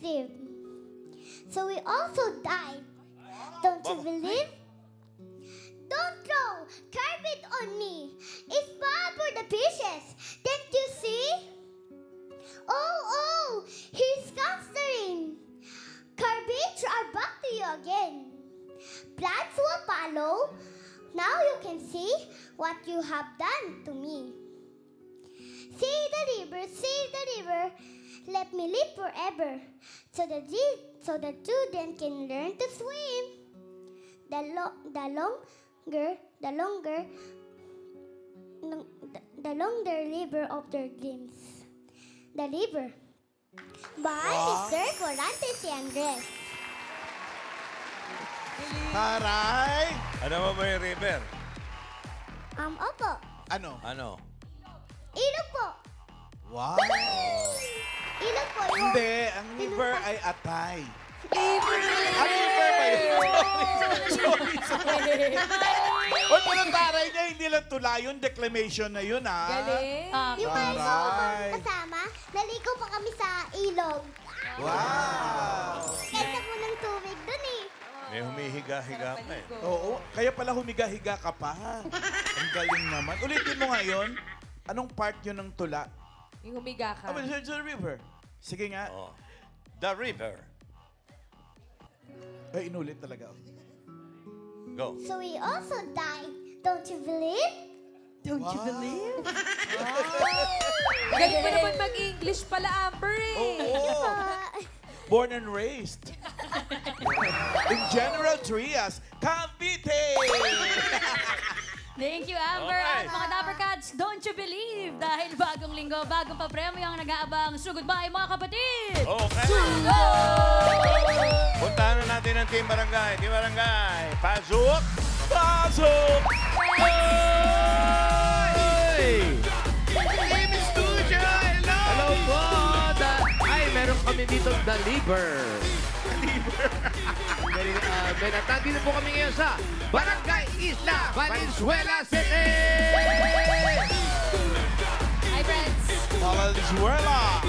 lived. So we also died. Don't you believe? Don't throw! Carve it on me! It's bad for the fishes! Didn't you see? Oh! Here's considering! Carvage are back to you again. Plants will follow. Now you can see what you have done to me. Save the river, let me live forever, so the children can learn to swim. The longer river of their dreams. The river. By Mr. Corantes y Andres. Taray! Ano mo ba yung river? Opo. Ano? Ano? Ilog po. Wow! Ilog po. Hindi, ang river ay Atay. River. Ang river ba yun? Sorry. Uy, pero taray niya, hindi lang tula yun. Declamation na yun, ha? Galing. Yung mga Taray. kasama, naligo pa kami sa ilog. Wow! Kaya po ng tubig dun eh. May humihiga-higa pa eh. Oo, kaya pala humiga-higa ka pa. Ang galing naman. Ulitin mo ngayon, anong part yun ng tula? Yung humiga ka. Oh, but it's a river. Sige nga. Oh. The river. Ay, inulit talaga. Go. So we also died. Don't you believe? Don't you Wow. believe? Galing mo naman mag-English pala, Amber eh. Oo. Born and raised. In General Trias, Cavite! Thank you, Amber. Okay. At mga Dapper Cats, don't you believe? Dahil bagong linggo, bagong papremyo ang nag-aabang. So goodbye, mga kapatid! Okay. Puntahan na natin ang Team Barangay. Team Barangay, pasok! Pasok! Hey! Team Studio! Hello! Hello po! Ay, meron kami dito The Liver. At nandito po kami ngayon sa Barangay Isla, Valenzuela City! Hi, friends! Valenzuela!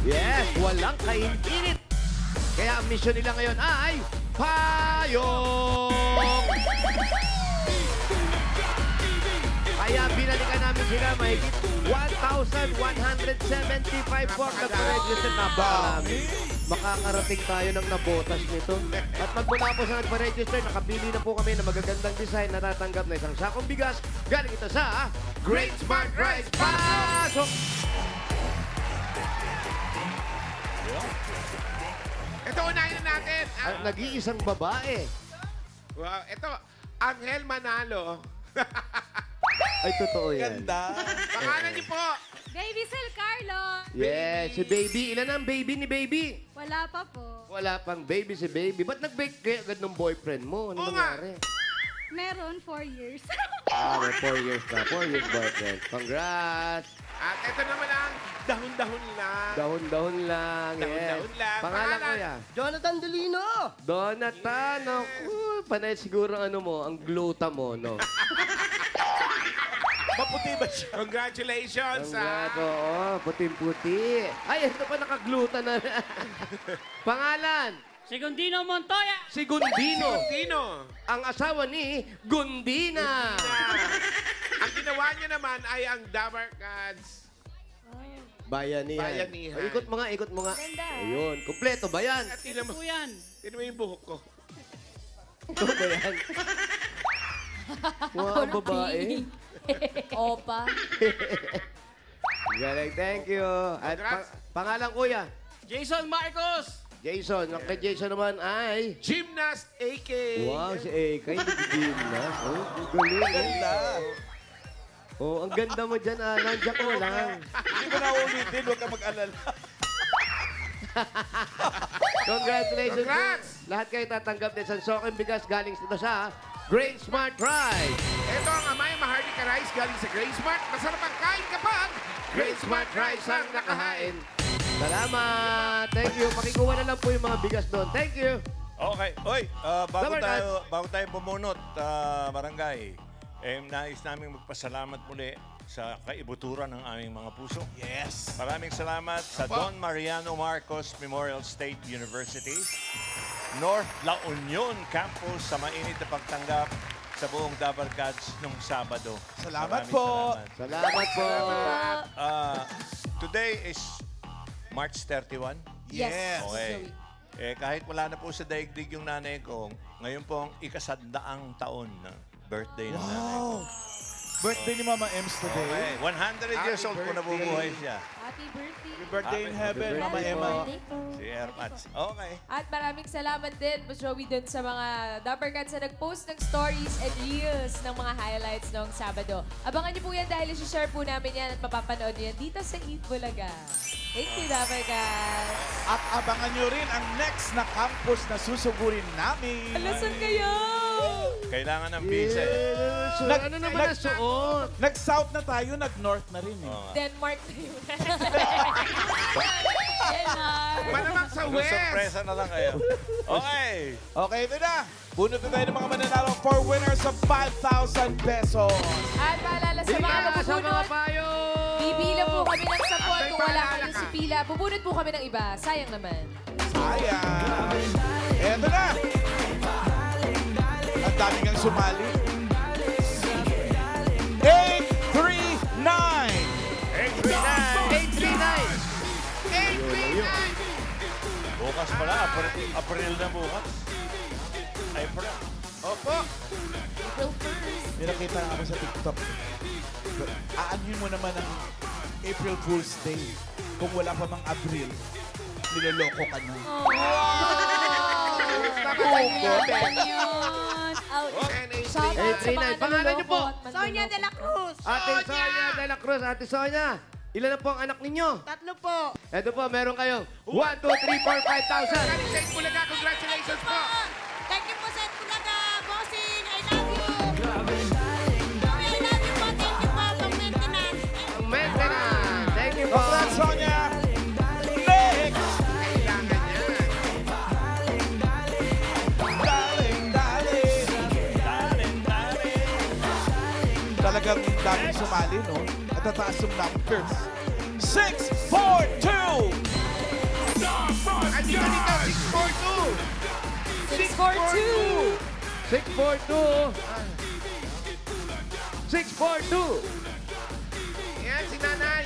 Yes, walang kainit. Kaya ang mission nila ngayon ay payong! Kaya binalikan namin sila mahigit 1,175 for nagpa-register na marami. Makakarating tayo ng nabotas nito. At magmula po sa nagpa-register, nakapili na po kami ng magagandang design na tatanggap na isang sakong bigas. Galing ito sa Great Smart Rice. Pasok! Ito, unahin na natin. At nag-iisang babae. Wow, ito, Angel Manalo. Ay, totoo yan. Ganda! Pangalan niyo po. Baby Sel Carlo! Yes, si Baby. Ilan ang baby ni Baby? Wala pa po. Wala pang baby si Baby. Ba't nag-bake kayo agad ng boyfriend mo? Ano Oo nga. nangyari? Meron 4 years. May 4 years na. 4 years boyfriend. Congrats! At ito naman ang dahon-dahon lang. Dahon-dahon lang. Dahon-dahon lang. Pangalan ko ya? Jonathan Delino! Donatan. Naku, panay siguro ano mo, ang gluta mo, no? Maputi ba siya? Congratulations. Congrats, oo. Puting-puti. Ay, ito pa nakagluta na. Pangalan? Segundino Montoya! Si Gundino. Tino. Ang asawa ni Gundina. Ang ginawa niya naman ay ang Dabar Cats. Bayanihan. Bayanihan. Ikot mo nga, ikot mo nga. Ayun, kumpleto ba yan? At tinan mo yan. Tinan mo yung buhok ko. Ito ba yan? Mga babae. Opa. Galing, thank you. At Congrats. pangalan kuya? Jason Marcos! Jason. Ang kay Jason naman ay... Gymnast AK. Wow, si Eka, hindi na. Oh, ang galing. Ganda! Oh, ang ganda mo dyan, nandiyan ko lang. Hindi mo na ulitin, huwag ka mag-alala. Congratulations. Congrats! Lahat kayo tatanggap ng isang soking bigas galing sa Great Smart Rice. Ito ang Amay Mahardika Rice galing sa Grace Smart. Masarap ang kain kapag Great Smart Rice ang nakahain. Salamat. Thank you. Makikuha na lang po yung mga bigas doon. Thank you. Okay. Oy, Dabar bago tayo bumunot, barangay, nais namin magpasalamat muli sa kaibuturan ng aming mga puso. Yes. Maraming salamat sa Don Mariano Marcos Memorial State University, North La Union Campus sa mainit na pagtanggap sa buong Dabarkads nung Sabado. Salamat Maraming po. salamat. Salamat po. Today is March 31. Yes. Okay. Kahit wala na po sa daigdig yung nanay ko, ngayon po ang ikasandaang taon na birthday ng nanay ko. Wow. Birthday ni Mama Ems today. Okay. 100 years old po nabubuhay siya. Happy birthday. Happy birthday in heaven, Happy Mama birthday Emma. po. Si Ermats. Okay. At maraming salamat din, Boss Joey, dun sa mga Dappercats na nag-post ng stories and reels ng mga highlights noong Sabado. Abangan niyo po yan dahil isi-share po namin yan at mapapanood niyo yan dito sa Eat Bulaga. Thank you, Dappercats. At abangan nyo rin ang next na campus na susugurin namin. Alasan kayo! Kailangan ng visa. Ano naman ang suot? Nag-south na tayo, nag-north na rin eh. Denmark na yun. Malamang sa West. Sorpresa na lang kayo. Okay. Okay, ito na. Bunot na tayo ng mga mananalo for winners of 5,000 pesos. At paalala sa mga Sa mga mabubunot, payo! bibilang po kami ng 10 Abay, kung wala paalala kayo ka. sa pila. Bubunot po kami ng iba. Sayang naman. Sayang. Ito na. Ang dami kang sumali. 839. 839! Bukas pala. April na bukas. April. Opo. May nakita nga ako sa TikTok. Aanhin mo naman ang April Fool's Day. Kung wala pa mang Abril, niloloko ka na. Shout out sa mga 839. Pangalan niyo po? naluloko at Sonia de la Cruz. Ate Sonia de la Cruz. Ate Sonia, ilan na po ang anak ninyo? 3 po. Ito po, meron kayong 1, 2, 3, 4, 5,000. Galing sa Bulaga, congratulations po. Thank you po sa Bulaga, bossing. I love you. Mami, I love you po. Thank you po. Pang maintenance. Ang maintenance. Thank you po. Congrats, Sonia! Next! Kailangan yan. Daling. Talagang daming sumali, no? At tataas yung numbers. 642! At dito dito, 642. 642! 642! 642! Yan, si nanay.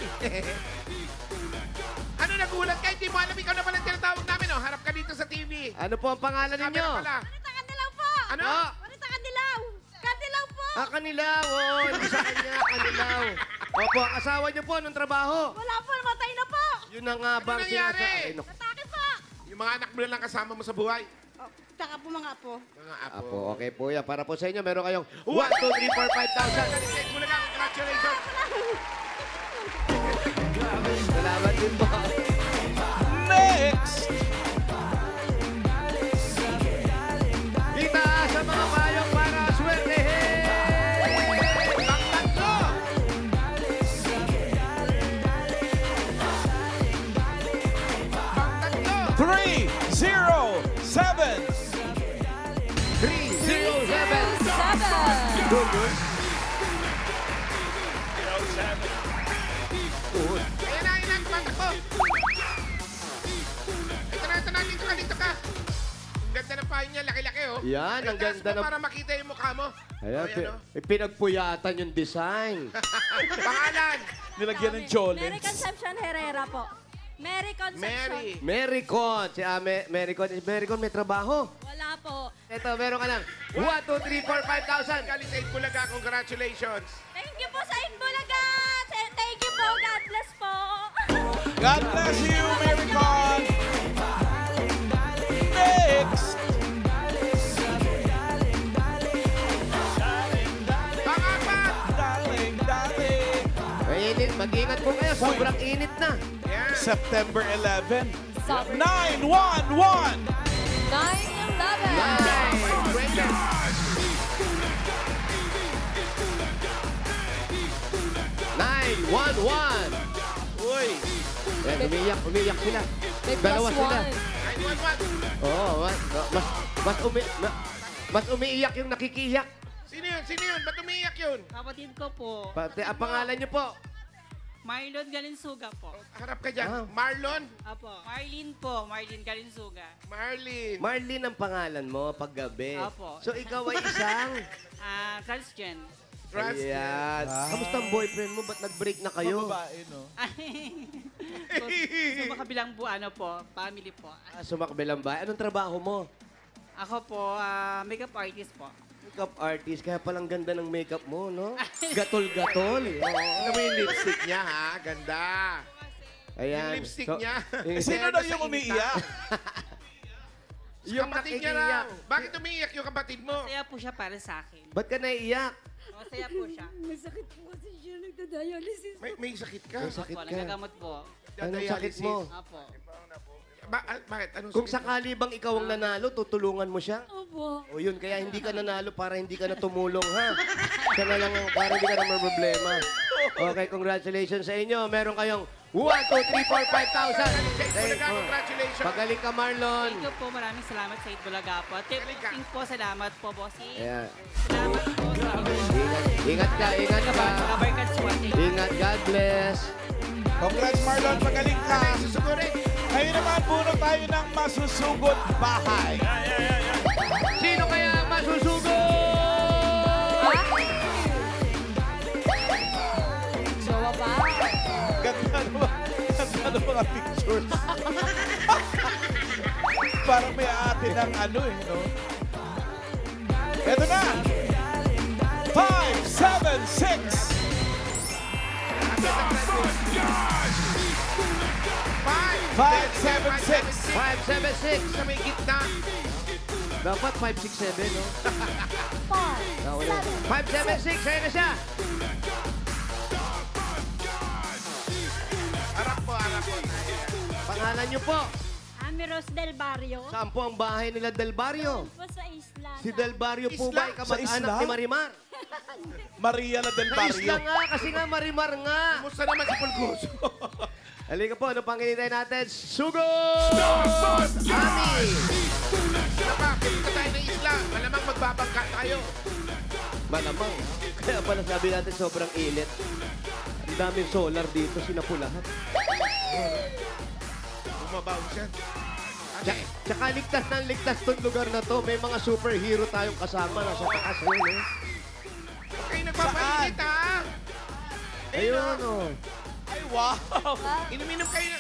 Ano, nagulat ka? Hindi mo alam, ikaw na pala ang tinatawag namin, oh. Harap ka dito sa TV. Ano po ang pangalan ninyo? Camera pala. Marita Kanilaw po. Ano? Marita Kanilaw. Kanilaw po. Kanilaw. Oh, hindi sa kanya, Kanilaw. Opo, ang asawa niyo po, anong trabaho? Wala po. Namatay na po. Yun na nga bang nangyari? sinasabi? Naku. Atake po. Yung mga anak mo na lang kasama mo sa buhay. Tsaka po mga po. Mga apo. Apo, okay po yan. Para po sa inyo, meron kayong 1, 2, 3, 4, 5,000. Galing sa Bulaga, congratulations. Salamat din po. Next! Kita sa mga payong para swertehin! Pang tatlo. Pang tatlo. 307! 307! 7! Ayan na, pang tatlo. Ito na, dito ka. Ang ganda ng payo niya, laki-laki, oh. Yan, ang Itaas ganda mo ng- para makita yung mukha mo. Ayan, Oh, yan, oh. pinagpuyatan yung design. Pangalan, Nilagyan ng Jolens. Mary Concepcion Herrera po. Mary Concepcion. Mary. Mary Con. Si Mary Con. Mary Con may trabaho. Wala po. Ito, meron ka ng 1, 2, 3, 4, 5,000. Galing sa Bulaga, congratulations. Thank you po sa Inbulaga. Thank you po. God bless po. God bless you, Mary Con! Next! Pangapat. Daling. Mainit. Mag-ingat po kayo. Sobrang init na. Yan. September 11. Summer. 911! 9-11! Uy. Yan, umiyak sila. May Dalawa plus sila. 911. Oo, mas umiiyak yung nakikiyak. Sino yun? Sino yun? Ba't umiiyak yun? Kapatid ko po. Pati, ang pangalan niyo po? Marlon Galinsuga po. Harap ka dyan. Ah. Marlon? Apo. Marlene po. Marlene Galinsuga. Marlene. Marlene ang pangalan mo paggabi. Apo. So, ikaw ay isang... Transgen. Ayan. Kamusta ang boyfriend mo? Ba't nag-break na kayo? Babae, no? So makabilang po, family po. Sumakbilang ba? Anong trabaho mo? Ako po, makeup artist po. Makeup artist. Kaya palang ganda ng makeup mo, no? Gatol-gatol. Ano mo yung lipstick niya, ha? Ganda. Ayan. Yung lipstick niya. Sino daw yung umiiyak? Yung kapatid niya nakikiiyak. lang. Bakit umiiyak yung kapatid mo? Masaya po siya para sa akin. Ba't ka naiiyak? Masaya po siya. Masakit po kasi siya nagda-dialysis. May sakit ka? May sakit Apo, ka. nagagamot po. Anong sakit mo? Apo. Bakit? Anong Kung sakit mo? sakali bang ikaw ang nanalo, tutulungan mo siya? Opo. O yun, kaya hindi ka nanalo para hindi ka na tumulong, ha? Siya na lang para hindi ka na problema. Okay, congratulations sa inyo. Meron kayong 1, 2, 3, 4, 5,000. Congratulations. Pagaling ka, Marlon. Thank you po. Maraming salamat sa Itbulaga po. At kay Bossing po, salamat po, Bossing. Ayan. Salamat po. Ingat ka, ingat ka. Kabarkads po. Ingat, God bless. Congrats, Marlon. Magaling ka. Susugurin. Ngayon naman, puno tayo ng masusugod bahay. Sino kaya ang masusugod? Jowa ba? Ganda ng mga pictures. Parang may ate ng ano eh, no? Eto na! 5, 7, 6! 5, 7, 6! 576. Sa may gitna. Dapat 567, no? 4, 7, 576, ayun na siya. Harap po. Pangalan niyo po. Amiros del Barrio. Saan po ang bahay nila Del Barrio? Po sa isla. Si Del Barrio po Isla? ba ay kamag-anak Sa isla? ni Marimar? Maria la del Sa isla Barrio. nga, kasi nga Marimar nga. Kumusta naman si Pulgoso? Halika po, ano pang hinintay natin? Sugod! Ami! Bakit ka tayo ng isla? Malamang magbabangka tayo. Malamang. Kaya pala sabi natin sobrang init. Ang daming solar dito, sinapu lahat. Bumabaw siya. Tsaka ligtas ng ligtas tong lugar na to. May mga superhero tayong kasama. Nasa taas yun, eh. Huwag kayo nagpapainit, ha? Ayun, oh. Ay, wow! Inuminom kayo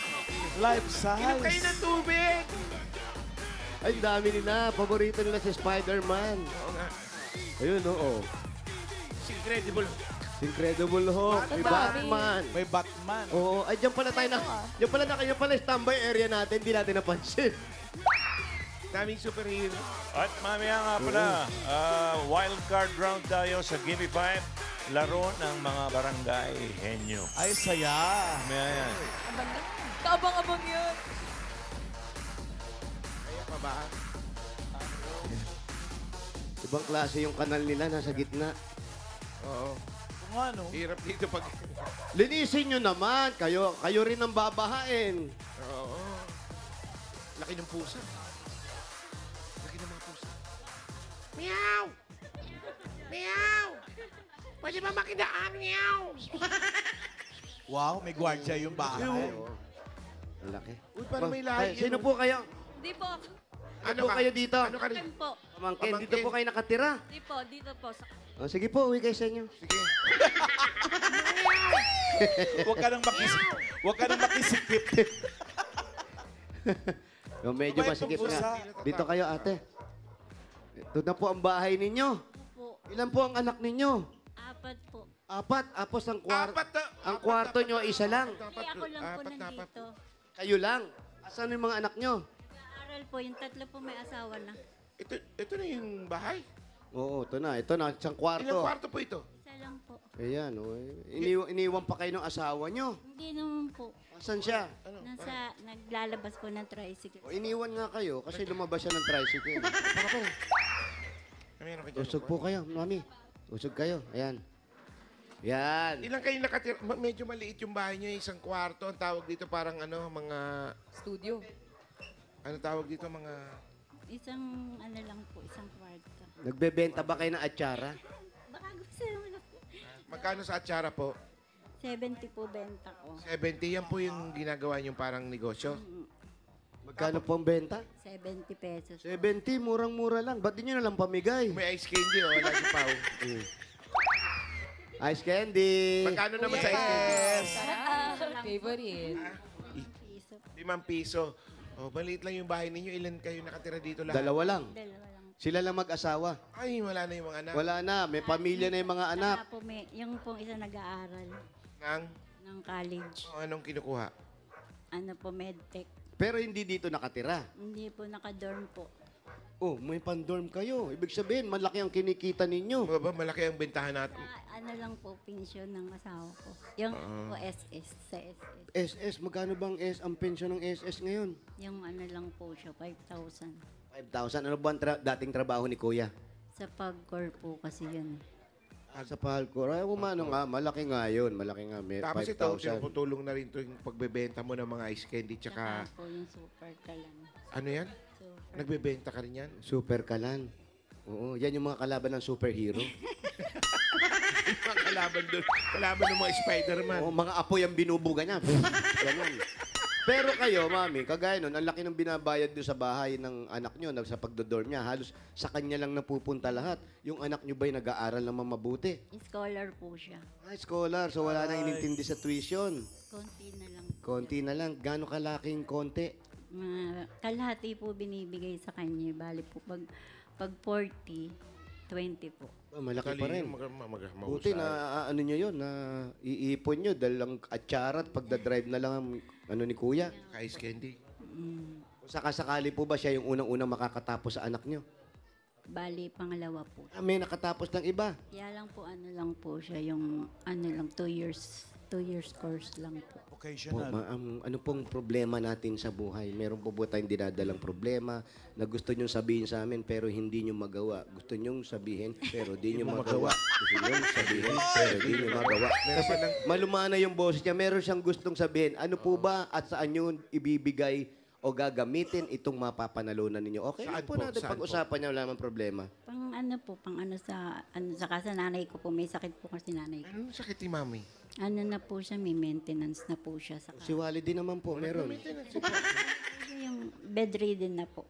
Life Inom kayo size. ng tubig. Ay, dami nila. Paborito nila si Spider-Man. Oo nga. Ayun, oo. Si Incredible. Incredible Hulk. Si Batman. May Batman. Oo. Ay, diyan pala tayo na. Diyan pala na kayo pala standby area natin. Hindi natin napansin. Daming superhero. At mamaya nga pala, wild card round tayo sa Gimme 5. Laro ng mga barangay henyo. Ay, saya. Mamaya yan. Kaabang-abang yun. Kaya pa ba? Ibang klase yung kanal nila. Nasa gitna. Oo. Kung ano, Hirap dito pag... Linisin nyo naman. Kayo rin ang babahain. Oo. Laki ng pusa. Laki ng mga pusa. Meow! Meow! Pwede ba makidaan? Meow! wow, may gwardiya yung bahay. Oo. Ang laki. Uy, parang may lahi. Sino po kayo? Di po. Ano po kayo dito? Ano ka rin? Ken po. Pamangkin, dito Pamangkin. po kayo nakatira. Di po. Dito po. O, sige po, uwi kayo sa inyo. Sige. Huwag ka nang makisikip. Yung medyo Mabait masikip ang pusa. nga. Dito kayo, ate. Ito na po ang bahay ninyo. Po. Ilan po ang anak ninyo? 4 po. 4. Apos ang kwarto. Apat na. Ang kwarto nyo, isa lang. Hindi ako lang po Apat na apat. nandito. Kayo lang. Asan yung mga anak nyo? Aral po. Yung 3 po may asawa na. Ito na yung bahay. Oo, ito na. Ito na, isang Ilang kwarto. kwarto po ito? Isa lang po. Ayan, oh. Iniwan pa kayo ng asawa nyo. Hindi naman po. Asan siya? Nasa, naglalabas po ng tricycle. O, iniwan nga kayo kasi lumabas siya ng tricycle. Meron ka dyan. Usog po kayo, mami. Usog kayo. Ayan. Yan. Ilang kayo nakatira? Medyo maliit yung bahay niyo, isang kwarto. Ang tawag dito parang ano, mga... Studio. Ano tawag dito, mga... Isang ano lang po, isang kwarto. Nagbebenta ba kayo ng atsara? Baka gusto naman ako. Magkano sa atsara po? 70 po benta ko. 70, yan po yung ginagawa niyong parang negosyo. Magkano po ang benta? 70 pesos. 70, murang-mura lang. Ba't di nyo nalang pamigay? May ice candy, o. Wala si Pao. Ice candy. Magkano naman sa ice candy? Favorite. Piso. 5 piso. Oh, maliit lang yung bahay ninyo. Ilan kayo nakatira dito lahat? Dalawa lang. Dalawa lang. Sila lang mag-asawa. Ay, wala na yung mga anak. Wala na. May pamilya na yung mga anak. Saka po may, yung pong isa nag-aaral Nang, ng college. anong kinukuha? Ano po, medtech. Pero hindi dito nakatira. Hindi po naka-dorm po. Oh, may pan-dorm kayo. Ibig sabihin, malaki ang kinikita ninyo. Ba, malaki ang bentahan natin. Ano lang po, pensyon ng asawa ko. Yung po SS, sa SS. SS, magkano bang ang pensyon ng SS ngayon? Yung ano lang po siya, 5,000. 5,000. Ano ba ang dating trabaho ni Kuya? Sa pag-core po kasi yun. Sa Palcor. Ay, umano nga. Malaki nga yun. Malaki nga. May Tapos ito, 5,000. tinutulong na rin ito yung pagbebenta mo ng mga ice candy. Tsaka, Saka po yung super kalan. ano yan? Super. Nagbebenta ka rin yan? Super kalan. Oo, yan yung mga kalaban ng superhero. Mga kalaban doon. Kalaban ng mga Spider-Man. Oo, mga apoy ang binubuga niya. Ganun. Pero kayo, mami, kagaya nun, ang laki ng binabayad doon sa bahay ng anak nyo sa pagdodorm niya. Halos sa kanya lang napupunta lahat. Yung anak nyo ba'y nag-aaral naman mabuti? Scholar po siya. Ay, scholar. So wala nang inintindi sa tuition. Konti na lang. Konti na lang. Gano'ng kalaking konti? Kalahati po binibigay sa kanya. Bali po, pag 40, 20 po. Oh, malaki pa rin. Mahusay. Buti na ano nyo yun, na iipon nyo dahil lang atsara at pagdadrive na lang ang ano ni Kuya. Ice candy. Kung sakasakali po ba siya yung unang-unang makakatapos sa anak nyo? Bali, pangalawa po. Ah, may nakatapos ng iba. Kaya lang po, ano lang po siya, yung ano lang, 2 years course lang po. Occasional. Ano pong problema natin sa buhay? Meron po ba tayong dinadalang problema na gusto nyong sabihin sa amin pero hindi nyo magawa? Gusto nyong sabihin pero di nyo magawa. Gusto nyong sabihin pero di nyo magawa. Kasi malumana yung boses niya. Meron siyang gustong sabihin. Ano po ba at saan nyo ibibigay o gagamitin itong mapapanalunan ninyo? Okay, Saan po po? natin Saan pag-usapan niya. Wala namang problema. Pang ano sa kasa nanay ko po, may sakit po kasi nanay ko. Anong sakit ni Mami? Ano na po siya, may maintenance na po siya sa Si Wally din naman po, meron. yung bedridden na po.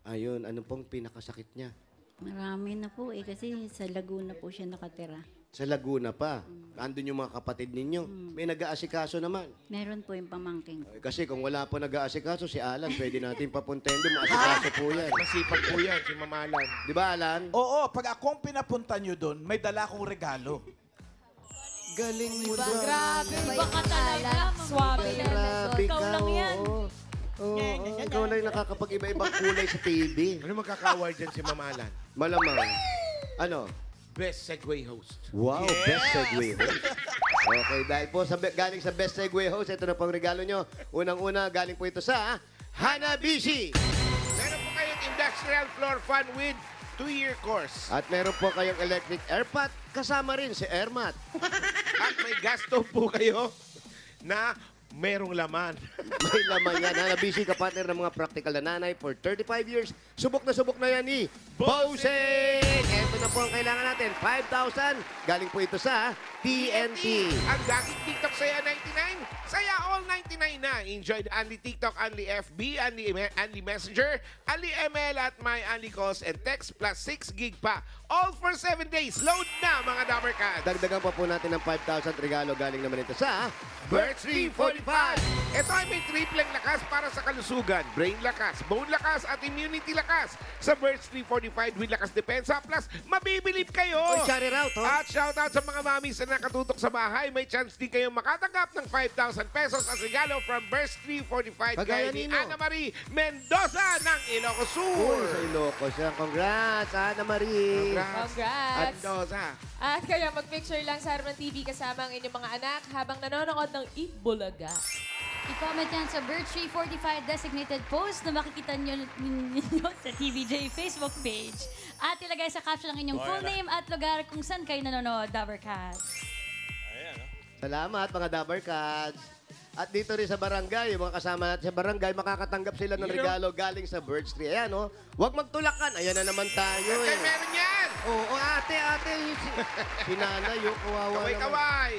Ayun, ano pong pinakasakit niya? Marami na po kasi sa Laguna po siya nakatira. Sa Laguna pa. Andun yung mga kapatid ninyo. May nag-aasikaso naman. Meron po yung pamangking. Kasi kung wala po nag-aasikaso, si Alan, pwede natin papuntahin doon. Maasikaso po yan. Masipag po yan, si Mamalan. Di ba, Alan? Oo, pag akong pinapunta nyo doon, may dala akong regalo. Galing mo doon. Grabe, iba ka talaga. Swabe yan. Grabe Ikaw ka, lang yan. oo. Oo, ikaw lang nakakapag-iba-ibang kulay sa TV. Ano magkaka-award dyan si Mamalan? Malamang. Ano? Best Segway Host. Wow, best Segway host. Okay, dahil po galing sa best Segway host, ito na pang regalo nyo. Unang-una, galing po ito sa Hanabishi. Meron po kayong industrial floor fan with 2-year course. At meron po kayong electric airpot, kasama rin si Airmat. At may gas stove po kayo na merong laman. May laman yan. Hanabishi, kapatner ng mga practical na nanay for 35 years. Subok na yan ni Boseng! Ito na po ang kailangan natin. 5,000. Galing po ito sa TNT. Ang dating TikTok Saya 99, Saya All 99 na. Enjoy the Only TikTok, Only FB, Only Messenger, Only ML at My Only Calls and Text plus 6 gig pa. All for 7 days. Load na mga Dabber Cats. Dagdagan pa po natin ng 5,000 regalo. Galing naman ito sa Birds 345. Ito ay may tripleng lakas para sa kalusugan. Brain lakas, bone lakas at immunity lakas. Sa Birds 345 with lakas depensa plus mabibilib kayo. Oy, shout it out, At shout out sa mga mamis na nakatutok sa bahay. May chance din kayong makatanggap ng 5,000 pesos as regalo from Birds 345. Kagaya Gaya ni nino. Ana Marie Mendoza ng Ilocos Uy, Sur. sa Ilocos yan. Congrats, Ana Marie. Congrats! Mendoza. At kaya mag-picture lang sa Harman TV kasama ang inyong mga anak habang nanonood ng Eat Bulaga. I-comment yan sa Birch345 designated post na makikita ninyo sa TVJ Facebook page. At ilagay sa caption ang inyong full name at lugar kung saan kayo nanonood, Dabber Cats. Ayan, no? Salamat, mga Dabber Cats. At dito rin sa barangay, yung mga kasama natin sa barangay, makakatanggap sila ng regalo galing sa Birch Tree. Ayan, oh. Huwag magtulakan. Ayan na naman tayo. Kaya meron yan! Oo, ate. Si nanay, yung kawawa naman. Kaway!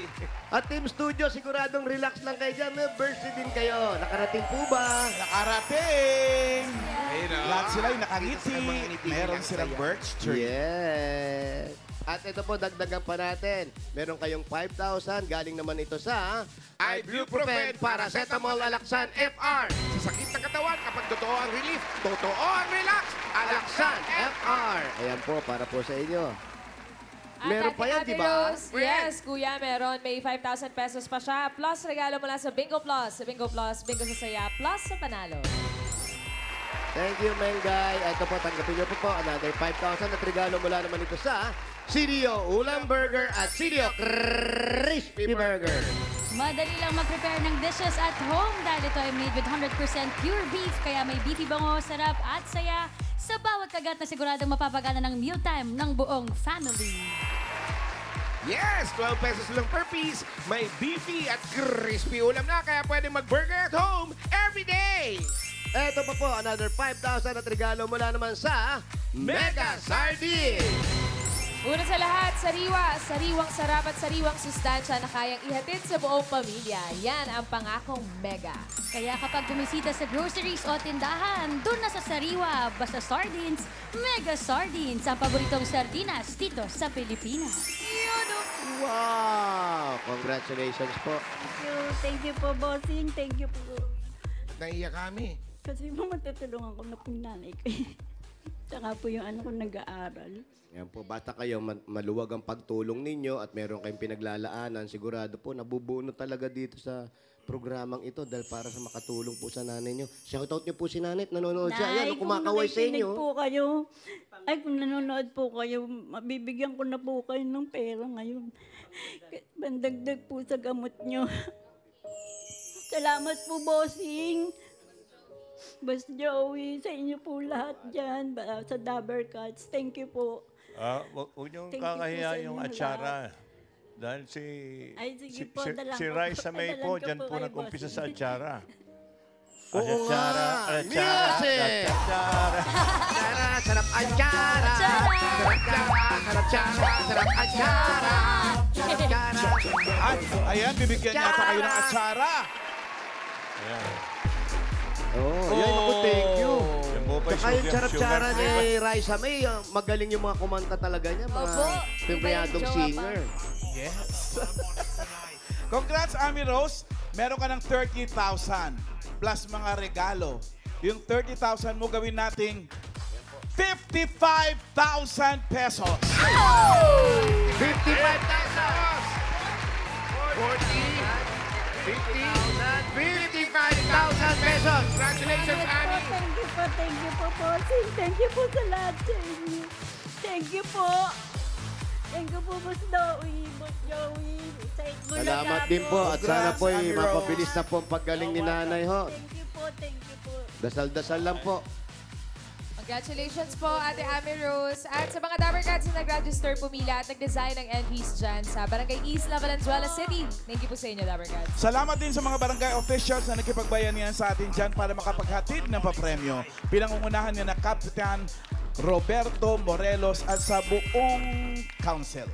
At Team Studio, siguradong relax lang kayo dyan. May Birch Tree din kayo. Nakarating po ba? Nakarating! Ayun, oh. Lahat sila yung nakangiti. Dito sa mga ngiti Meron lang silang saya. birch tree. Yes. At ito po, dagdagan pa natin. Meron kayong 5,000. Galing naman ito sa Ibuprofen, Paracetamol, Alaxan, FR. Sa sakit ng katawan, kapag totoo ang relief, totoo ang relax. Alaxan FR. Ayan po, para po sa inyo. At Meron pa yan, Ate di ba? Rose, yes, kuya, meron. May 5,000 pesos pa siya. Plus, regalo mula sa Bingo Plus. Sa Bingo Plus, Bingo sa Saya, plus sa Panalo. Thank you, Mengay. Ito po, tanggapin niyo po another 5,000 at regalo mula naman ito sa CDO Ulam Burger at CDO Crispy Burger. Madali lang mag-prepare ng dishes at home dahil ito ay made with 100% pure beef. Kaya may beefy bango, sarap at saya sa bawat kagat na siguradong mapapagana ng mealtime ng buong family. Yes, 12 pesos lang per piece. May beefy at crispy ulam na, kaya pwede mag-burger at home every day. Ito pa po, another 5,000 at regalo mula naman sa Mega Sardine. Una sa lahat, sariwang sarap at sariwang sustansya na kayang ihatid sa buong pamilya. Yan ang pangakong Mega. Kaya kapag bumisita sa groceries o tindahan, doon na sa sariwa, basta sardines, Mega Sardines, ang paboritong sardinas dito sa Pilipinas. Wow! Congratulations po. Thank you po, bossing. Thank you po. Naiyak kami. Kasi po matutulungan ko na po yung nanay ko. Tsaka po yung anak ko nag-aaral. Yan po, basta kayo maluwag ang pagtulong ninyo at meron kayong pinaglalaanan, sigurado po nabubuno talaga dito sa programang ito dahil para sa makatulong po sa nanay nyo. Shoutout nyo po si nanay, nanonood siya. Ayan, kumakaway sa inyo. Po kayo, kung nanonood po kayo, mabibigyan ko na po kayo ng pera ngayon. Bandagdag po sa gamot nyo. Salamat po, bossing. Boss Joey, sa inyo po lahat dyan, sa Dabber Cats. Thank you po. Huwag niyong Thank you po kakahiya sa yung inyong atsara. Dahil Ay, sige po, dalang si ko Raisa po. May Dalang po, ko dyan po po kayo, nag-umpisa boss. sa atsara. Oo nga! Music! Atsara. Tsara, sarap ang tsara! Sarap tsara, sarap tsara, sarap ang tsara! Sarap tsara! At ayan, bibigyan niya kayo ng atsara. Ayan. Oh, yan ako, thank you. Yan po pa Tsaka yung sugar charap-chara ni flavor. Raisa May, magaling yung mga kumanta talaga niya, mga Opo, pimpriyadong iba yung jowa singer. Yes. Congrats, Ami Rose. Meron ka ng 30,000 plus mga regalo. Yung 30,000 mo gawin nating 55,000 pesos. 55,000! 55,000 pesos! Congratulations, Annie. Thank you po, bossing. Thank you po sa lahat sa inyo. Thank you po. Thank you po, Boss Joey. Boss Joey. Salamat din po at sana po Ami Rose. mapabilis na po ang paggaling ni nanay ho. Thank you po, thank you po. Dasal-dasal lang po. Congratulations po, Ate Ami Rose. At sa mga Dabber Cats na nag-register, pumila at nag-design ng entries dyan sa Barangay Isla, Valenzuela City. Thank you po sa inyo, Dabber Cats. Salamat din sa mga barangay officials na nakipagbayanihan sa atin dyan para makapaghatid ng papremyo. Pinangungunahan niya na Kapitan Roberto Morelos at sa buong council.